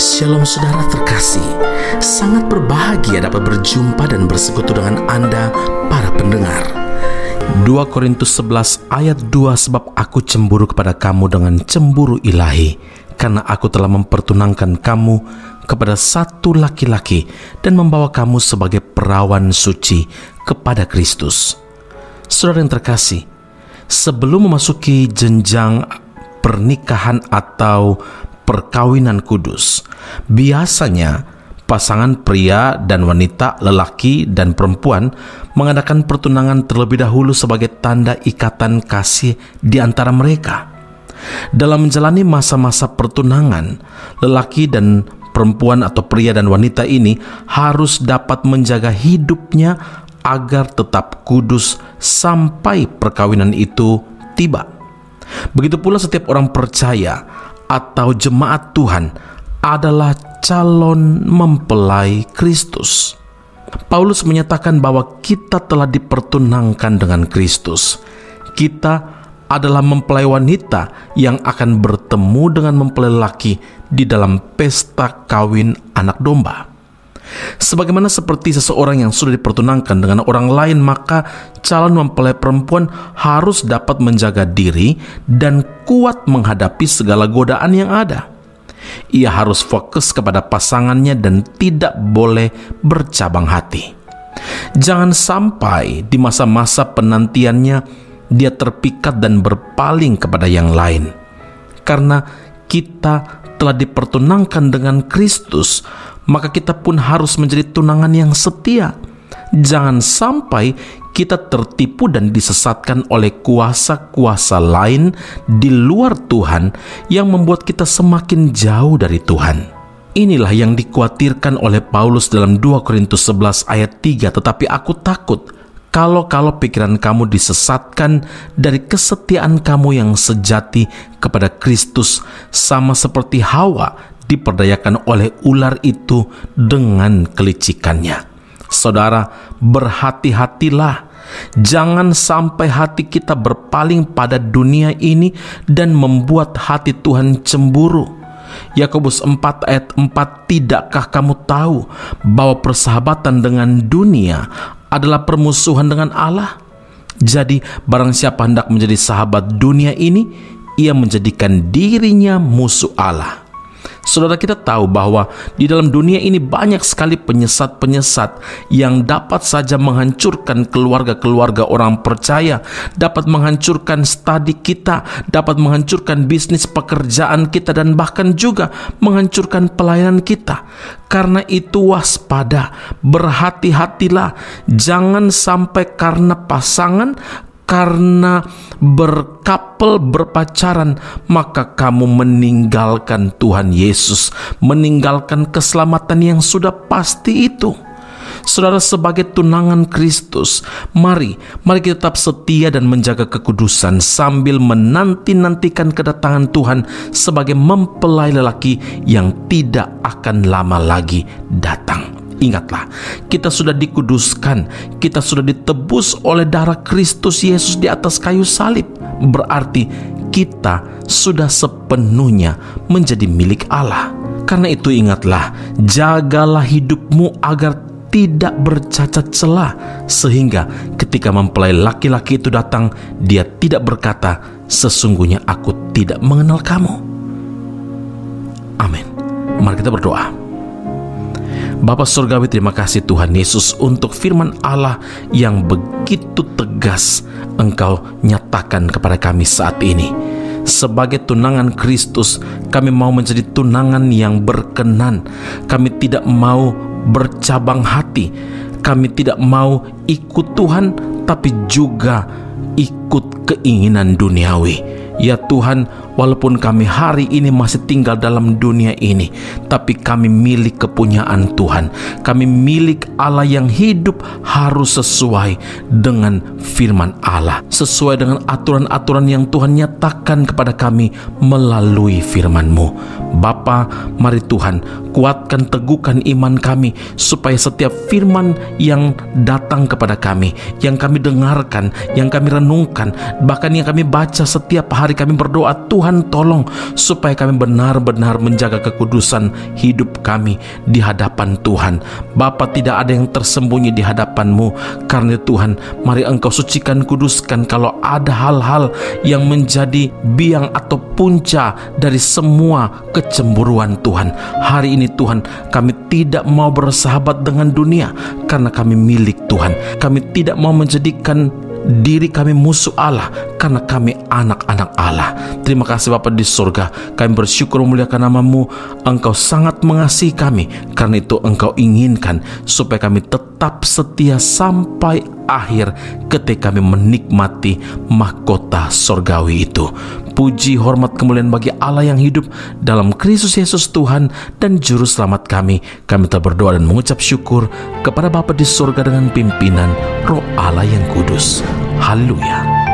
Shalom saudara terkasih, sangat berbahagia dapat berjumpa dan bersekutu dengan Anda para pendengar. 2 Korintus 11 ayat 2, sebab aku cemburu kepada kamu dengan cemburu ilahi, karena aku telah mempertunangkan kamu kepada satu laki-laki dan membawa kamu sebagai perawan suci kepada Kristus. Saudara yang terkasih, sebelum memasuki jenjang pernikahan atau perkawinan kudus, biasanya pasangan pria dan wanita, lelaki dan perempuan mengadakan pertunangan terlebih dahulu sebagai tanda ikatan kasih di antara mereka. Dalam menjalani masa-masa pertunangan, lelaki dan perempuan atau pria dan wanita ini harus dapat menjaga hidupnya agar tetap kudus sampai perkawinan itu tiba. Begitu pula setiap orang percaya atau jemaat Tuhan adalah calon mempelai Kristus. Paulus menyatakan bahwa kita telah dipertunangkan dengan Kristus. Kita adalah mempelai wanita yang akan bertemu dengan mempelai laki di dalam pesta kawin anak domba. Sebagaimana seperti seseorang yang sudah dipertunangkan dengan orang lain, maka calon mempelai perempuan harus dapat menjaga diri dan kuat menghadapi segala godaan yang ada. Ia harus fokus kepada pasangannya dan tidak boleh bercabang hati. Jangan sampai di masa-masa penantiannya dia terpikat dan berpaling kepada yang lain. Karena kita telah dipertunangkan dengan Kristus, maka kita pun harus menjadi tunangan yang setia. Jangan sampai kita tertipu dan disesatkan oleh kuasa-kuasa lain di luar Tuhan yang membuat kita semakin jauh dari Tuhan. Inilah yang dikhawatirkan oleh Paulus dalam 2 Korintus 11 ayat 3. Tetapi aku takut kalau pikiran kamu disesatkan dari kesetiaan kamu yang sejati kepada Kristus, sama seperti Hawa diperdayakan oleh ular itu dengan kelicikannya. Saudara, berhati-hatilah. Jangan sampai hati kita berpaling pada dunia ini dan membuat hati Tuhan cemburu. Yakobus 4 ayat 4, tidakkah kamu tahu bahwa persahabatan dengan dunia adalah permusuhan dengan Allah? Jadi barang siapa hendak menjadi sahabat dunia ini, ia menjadikan dirinya musuh Allah. Saudara, kita tahu bahwa di dalam dunia ini banyak sekali penyesat-penyesat yang dapat saja menghancurkan keluarga-keluarga orang percaya, dapat menghancurkan studi kita, dapat menghancurkan bisnis pekerjaan kita, dan bahkan juga menghancurkan pelayanan kita. Karena itu waspada, berhati-hatilah. Jangan sampai karena pasangan, karena berkapel, berpacaran, maka kamu meninggalkan Tuhan Yesus, meninggalkan keselamatan yang sudah pasti itu. Saudara, sebagai tunangan Kristus, mari kita tetap setia dan menjaga kekudusan sambil menanti-nantikan kedatangan Tuhan sebagai mempelai lelaki yang tidak akan lama lagi datang. Ingatlah, kita sudah dikuduskan, kita sudah ditebus oleh darah Kristus Yesus di atas kayu salib. Berarti kita sudah sepenuhnya menjadi milik Allah. Karena itu ingatlah, jagalah hidupmu agar tidak bercacat celah, sehingga ketika mempelai laki-laki itu datang, dia tidak berkata, sesungguhnya aku tidak mengenal kamu. Amin. Mari kita berdoa. Bapa Surgawi, terima kasih Tuhan Yesus untuk firman Allah yang begitu tegas Engkau nyatakan kepada kami saat ini. Sebagai tunangan Kristus, kami mau menjadi tunangan yang berkenan. Kami tidak mau bercabang hati. Kami tidak mau ikut Tuhan, tapi juga ikut keinginan duniawi. Ya Tuhan, walaupun kami hari ini masih tinggal dalam dunia ini, tapi kami milik kepunyaan Tuhan. Kami milik Allah yang hidup harus sesuai dengan firman Allah, sesuai dengan aturan-aturan yang Tuhan nyatakan kepada kami melalui firman-Mu. Bapa, mari Tuhan, kuatkan, teguhkan iman kami, supaya setiap firman yang datang kepada kami, yang kami dengarkan, yang kami renungkan, bahkan yang kami baca setiap hari hari kami berdoa, Tuhan tolong supaya kami benar-benar menjaga kekudusan hidup kami di hadapan Tuhan. Bapa, tidak ada yang tersembunyi di hadapan-Mu. Karena Tuhan, mari Engkau sucikan, kuduskan. Kalau ada hal-hal yang menjadi biang atau punca dari semua kecemburuan Tuhan, hari ini Tuhan, kami tidak mau bersahabat dengan dunia karena kami milik Tuhan. Kami tidak mau menjadikan diri kami musuh Allah karena kami anak-anak Allah. Terima kasih Bapa di surga, kami bersyukur memuliakan nama-Mu. Engkau sangat mengasihi kami, karena itu Engkau inginkan supaya kami tetap setia sampai akhir ketika kami menikmati mahkota surgawi itu. Puji, hormat, kemuliaan bagi Allah yang hidup dalam Kristus Yesus Tuhan dan Juru Selamat kami. Kami telah berdoa dan mengucap syukur kepada Bapa di surga dengan pimpinan Roh Allah yang kudus. Haleluya.